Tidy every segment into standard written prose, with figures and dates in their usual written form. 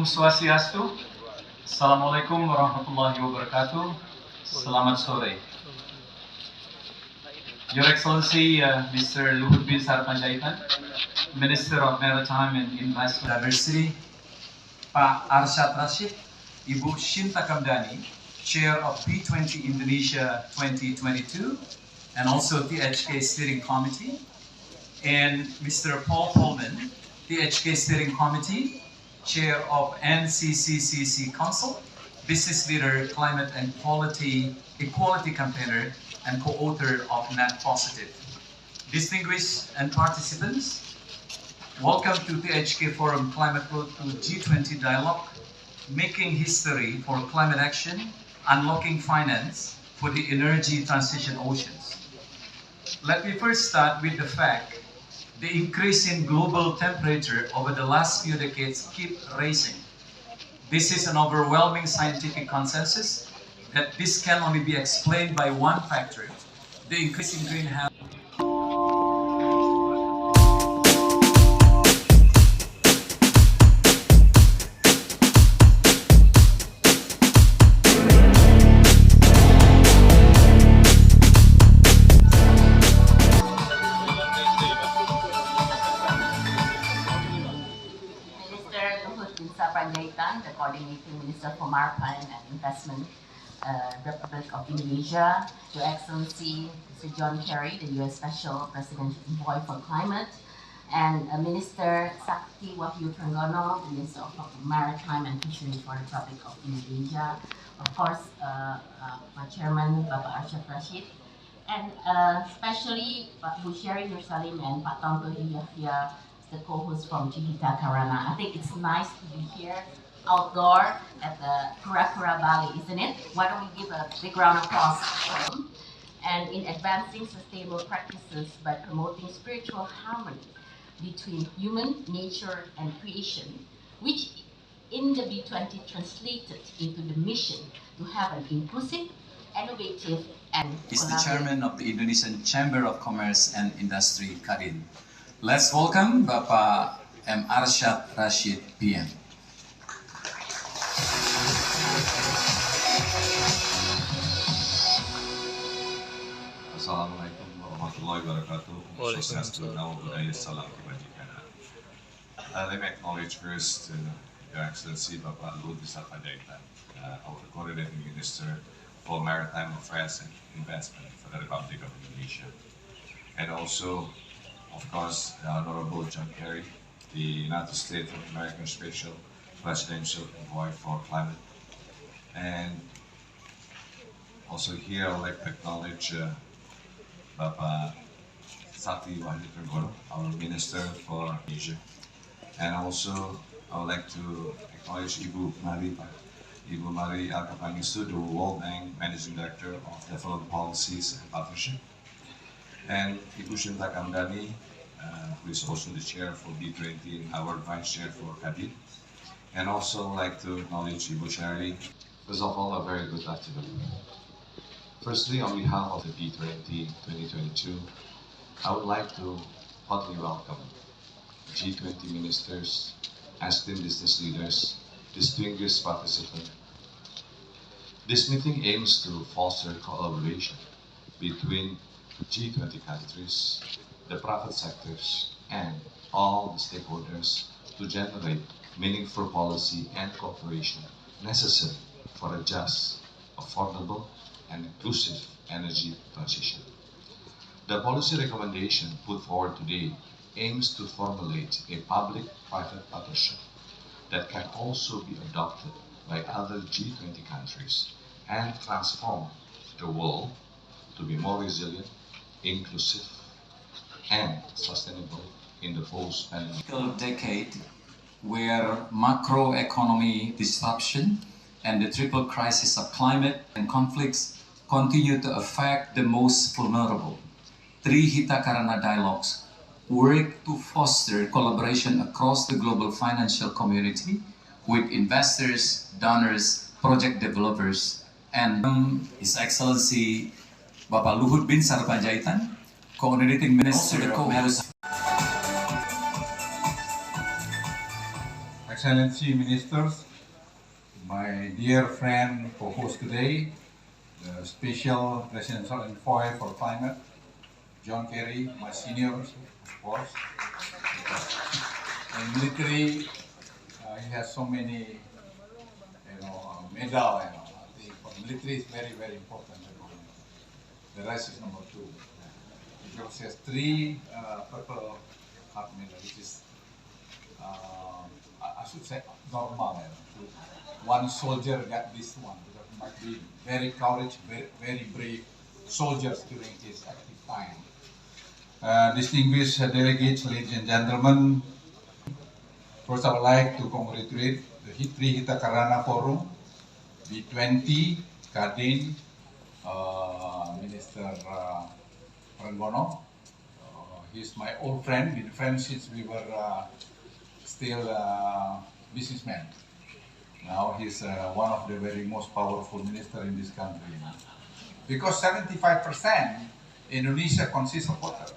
Swastiastu. Assalamualaikum warahmatullahi wabarakatuh. Selamat sore. Your Excellency, Mr. Luhut bin Sarpanjaitan, Minister of Maritime and Investment Diversity, Pak Arsyad Rashid, Ibu Shinta Kamdani, Chair of G20 Indonesia 2022, and also THK Steering Committee, and Mr. Paul Pullman, THK Steering Committee, Chair of NCCCC Council, Business Leader, Climate and Equality Campaigner, and co-author of Net Positive. Distinguished and participants, welcome to THK Forum Climate Road to G20 Dialogue, Making History for Climate Action, Unlocking Finance for the Energy Transition Oceans. Let me first start with the fact the increase in global temperature over the last few decades keep rising. This is an overwhelming scientific consensus that this can only be explained by one factor, the increase in greenhouse. The Coordinating Minister for Maritime and Investment, Republic of Indonesia, Your Excellency Mr. John Kerry, the U.S. Special Presidential Envoy for Climate, and Minister Sakti Wahyu Trenggono, the Minister of Maritime and Fisheries for the Republic of Indonesia, of course, my Chairman, Bapak Arsyad Rashid, and especially Pak Bu Sherry Nursalim and Pak Tonto Yahya, the co-host from G20 Acara. I think it's nice to be here outdoor at the Acara Bali, isn't it? Why don't we give a big round of applause for them? And in advancing sustainable practices by promoting spiritual harmony between human, nature, and creation, which in the B20 translated into the mission to have an inclusive, innovative, and Is the Chairman of the Indonesian Chamber of Commerce and Industry, Kadin. Let's welcome Bapak M. Arsyad Rashid, PM. Assalamualaikum warahmatullahi wabarakatuh. Swastiastu, Namo Buddhaya, Salam Kebajikan. Let me acknowledge first Your Excellency Bapak Luhut bin Sarpanjaitan, our Coordinating Minister for Maritime Affairs and Investment for the Republic of Indonesia, and also, of course, the Honorable John Kerry, the United States of America Special Presidential Envoy for Climate, and also here I would like to acknowledge Bapak Sakti Wahyu Trenggono, our Minister for Asia, and also I would like to acknowledge Ibu Mari Alkapangistu, the World Bank Managing Director of Development Policies and Partnership, and Ibu Shinta Kamdani, who is also the chair for B20 and our vice chair for Kadin. And also like to acknowledge Ibu Sherry. First of all, a very good afternoon. Firstly, on behalf of the B20 2022, I would like to heartily welcome G20 ministers, esteemed business leaders, distinguished participants. This meeting aims to foster collaboration between G20 countries, the private sectors, and all the stakeholders to generate meaningful policy and cooperation necessary for a just, affordable, and inclusive energy transition. The policy recommendation put forward today aims to formulate a public-private partnership that can also be adopted by other G20 countries and transform the world to be more resilient, inclusive, and sustainable in the post-pandemic decade where macroeconomy disruption and the triple crisis of climate and conflicts continue to affect the most vulnerable. Three Hitakarana dialogues work to foster collaboration across the global financial community with investors, donors, project developers, and His Excellency Bapak Luhut bin Sarpanjaitan, Coordinating Minister, co-host. Excellency Ministers, my dear friend co-host today, the Special Presidential Envoy for Climate, John Kerry, my seniors, of course. In military, he has so many, medal. I think for military is very, very important. The rest is number two. He also has three purple heart medal, which is, I should say, normal. One soldier got this one. Because he might be very courage, very brave soldiers during his active time. Distinguished delegates, ladies and gentlemen, first I would like to congratulate the three Acara Forum, G20, Kadin, Minister Ranggono. He's my old friend, been friends since we were still businessmen. Now he's one of the very most powerful minister in this country. Because 75% Indonesia consists of water.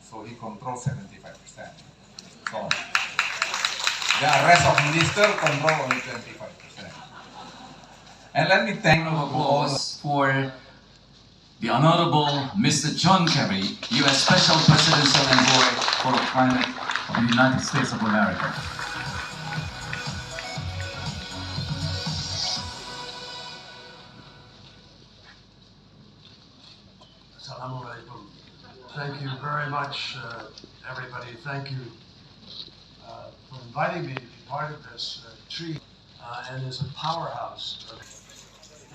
So he controls 75%. So the rest of minister control only 25%. And let me thank Applause for the Honorable Mr. John Kerry, U.S. Special Presidential Envoy for Climate of the United States of America. Assalamu alaikum. Thank you very much, everybody. Thank you for inviting me to be part of this treaty and as a powerhouse.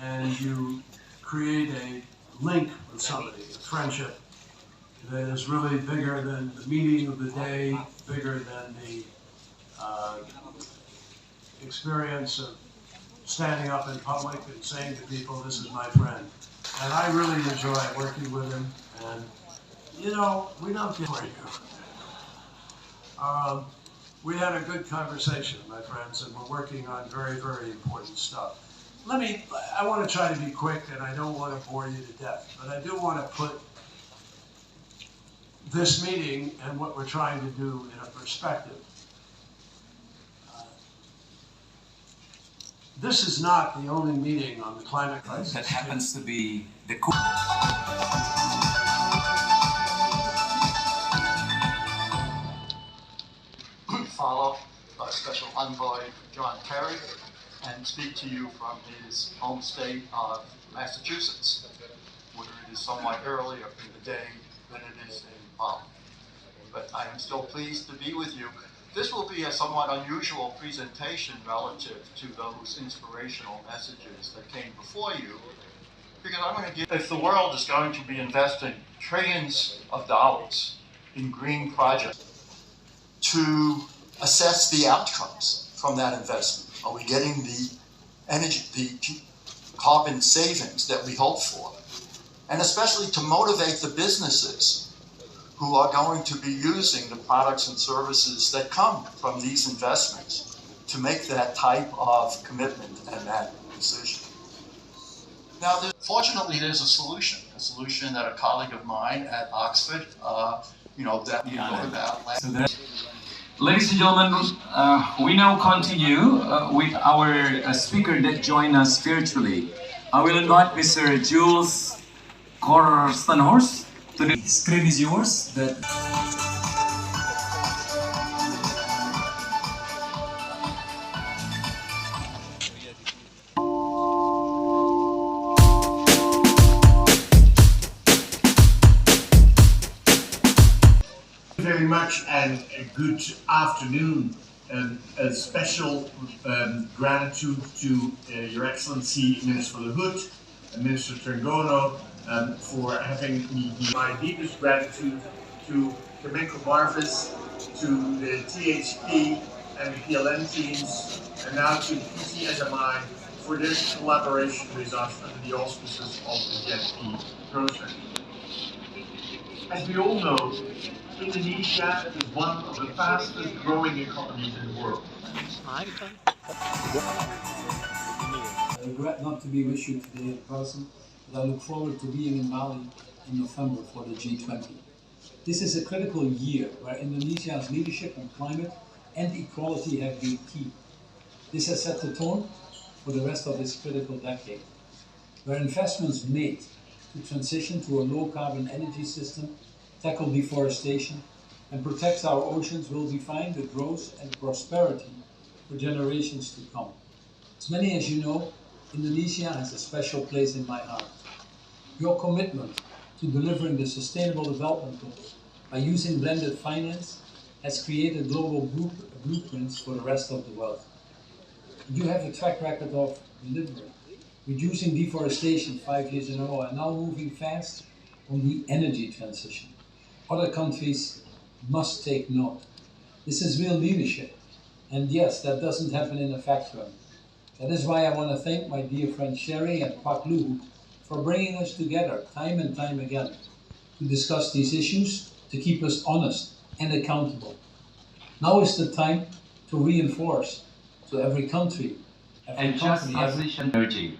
And you create a link with somebody, a friendship that is really bigger than the meeting of the day, bigger than the experience of standing up in public and saying to people, this is my friend. And I really enjoy working with him, and we don't get for you. We had a good conversation, my friends, and we're working on very, very important stuff. I want to try to be quick, and I don't want to bore you to death, but I do want to put this meeting and what we're trying to do in a perspective. This is not the only meeting on the climate crisis. That happens to be the follow Special Envoy John Kerry and speak to you from his home state of Massachusetts, where it is somewhat earlier in the day than it is in Bali. But I am still pleased to be with you. This will be a somewhat unusual presentation relative to those inspirational messages that came before you, because I'm going to give, if the world is going to be investing trillions of dollars in green projects, to assess the outcomes from that investment. Are we getting the energy, the carbon savings that we hope for? And especially to motivate the businesses who are going to be using the products and services that come from these investments to make that type of commitment and that decision. Now, fortunately, there's a solution that a colleague of mine at Oxford, that we wrote about last. Ladies and gentlemen, we now continue with our speaker that joined us virtually. I will invite Mr. Jules Korstenhorst. The screen is yours. Very much and a good afternoon. A special gratitude to Your Excellency Minister Luhut and Minister Trenggono for having me here. My deepest gratitude to Kemenko Marvis, to the THP and the PLN teams, and now to PCSMI for their collaboration with us under the auspices of the G20 project. As we all know, Indonesia is one of the fastest growing economies in the world. I regret not to be with you today in person, but I look forward to being in Bali in November for the G20. This is a critical year where Indonesia's leadership on climate and equality have been key. This has set the tone for the rest of this critical decade, where investments made to transition to a low-carbon energy system, tackle deforestation, and protect our oceans will define the growth and prosperity for generations to come. As many as you know, Indonesia has a special place in my heart. Your commitment to delivering the Sustainable Development Goals by using blended finance has created global blueprints for the rest of the world. You have a track record of delivering, reducing deforestation 5 years in a row, and now moving fast on the energy transition. Other countries must take note. This is real leadership. And yes, that doesn't happen in a vacuum. That is why I want to thank my dear friends Sherry and Pak Luhut for bringing us together time and time again to discuss these issues, to keep us honest and accountable. Now is the time to reinforce to every country, and just transition energy.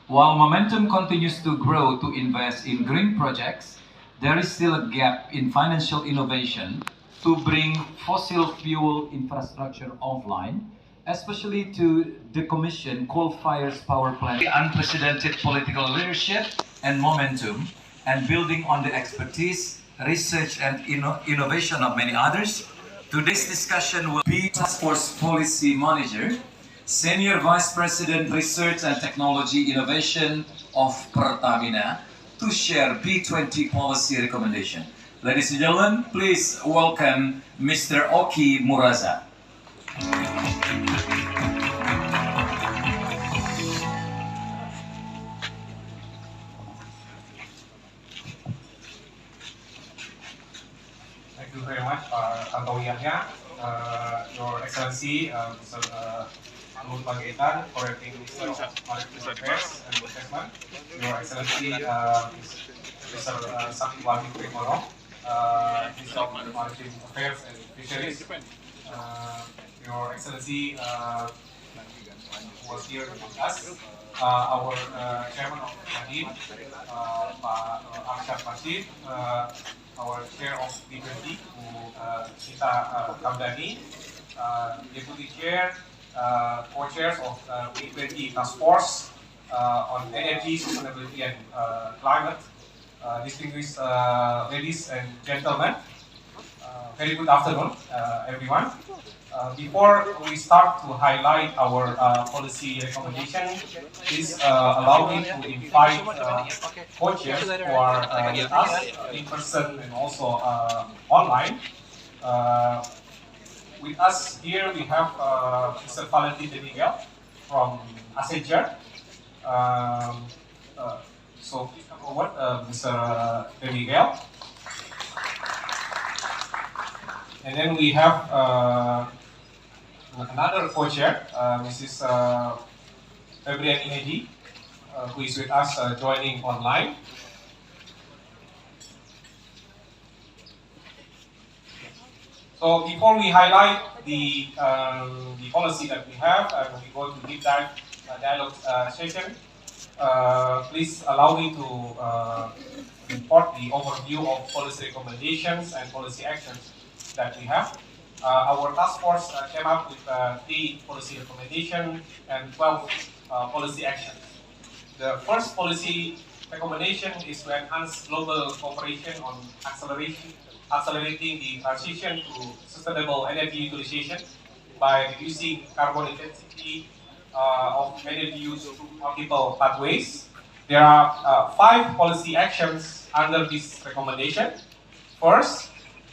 While momentum continues to grow to invest in green projects, there is still a gap in financial innovation to bring fossil fuel infrastructure offline, especially to decommission coal-fired power plants. Unprecedented political leadership and momentum, and building on the expertise, research, and innovation of many others. Today's discussion will be Task Force Policy Manager, Senior Vice President Research and Technology Innovation of Pertamina, to share B20 policy recommendation. Ladies and gentlemen, please welcome Mr. Oki Muraza. Thank you very much, Tantowi Yahya, Your Excellency, Mr. Luhut Panjaitan, Operating Minister of Maritime Affairs and Investment, Your Excellency, Mr. Saktiwati Priyono, Minister of Maritime Affairs and Fisheries, Your Excellency, was here with us, our Chairman of Nadim, Pak Arsyad, our Chair of G20, Nita Kamdani, Deputy Chair, Co-Chairs of G20 Task Force on Energy, Sustainability and Climate, distinguished ladies and gentlemen, very good afternoon, everyone. Before we start to highlight our policy recommendation, please allow me to invite co-chairs who are with us in person and also online. With us here we have Mr. Valentin de Miguel from ASEJER. So please come forward, Mr. de Miguel. And then we have another co-chair, Mrs. Febriani Edi, who is with us joining online. So before we highlight the policy that we have, and we go to deep dive dialogue session, please allow me to report the overview of policy recommendations and policy actions that we have. Our task force came up with 3 policy recommendations and 12 policy actions. The first policy recommendation is to enhance global cooperation on accelerating the transition to sustainable energy utilization by reducing carbon intensity of energy use through multiple pathways. There are 5 policy actions under this recommendation. First,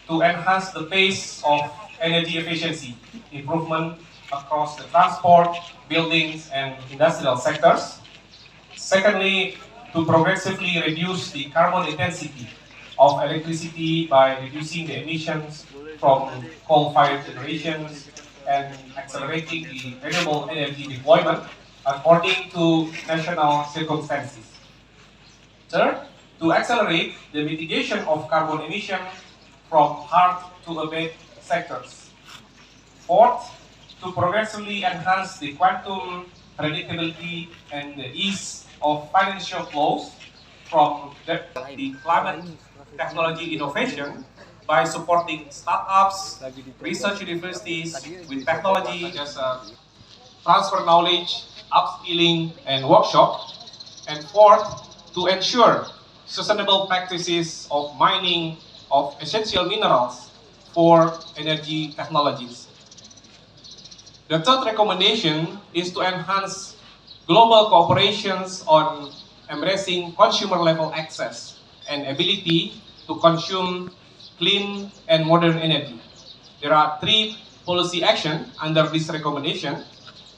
to enhance the pace of energy efficiency improvement across the transport, buildings, and industrial sectors. Secondly, to progressively reduce the carbon intensity of electricity by reducing the emissions from coal-fired generations and accelerating the renewable energy deployment according to national circumstances. Third, to accelerate the mitigation of carbon emissions from hard to abate sectors. Fourth, to progressively enhance the quantum predictability and the ease of financial flows from the climate technology innovation by supporting startups, research universities with technology, just transfer knowledge, upskilling, and workshop. And fourth, to ensure sustainable practices of mining of essential minerals for energy technologies. The third recommendation is to enhance global cooperations on embracing consumer-level access and ability to consume clean and modern energy. There are three policy actions under this recommendation.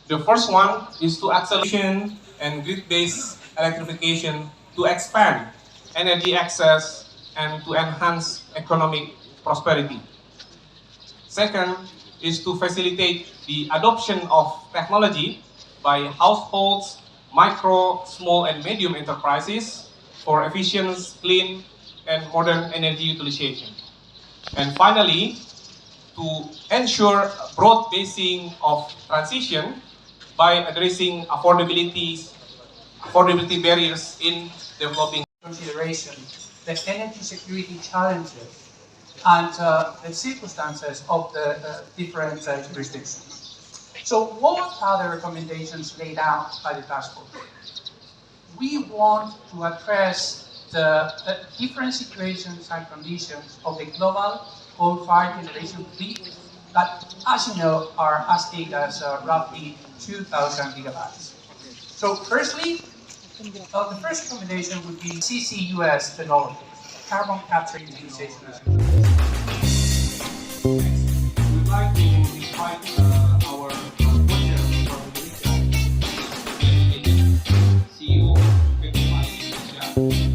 The first one is to accelerate and grid-based electrification to expand energy access and to enhance economic prosperity. Second is to facilitate the adoption of technology by households, micro, small, and medium enterprises for efficient, clean, and modern energy utilization. And finally, to ensure broad basing of transition by addressing affordability barriers in developing consideration the energy security challenges and the circumstances of the different jurisdictions. So what are the recommendations laid out by the task force? We want to address the different situations and conditions of the global coal-fired generation fleet that, as you know, are as big as roughly 2,000 gigawatts. So firstly, the first recommendation would be CCUS technology, carbon capture and utilization. We'd like to invite our co-chair from Indonesia, CEO of G20 Indonesia,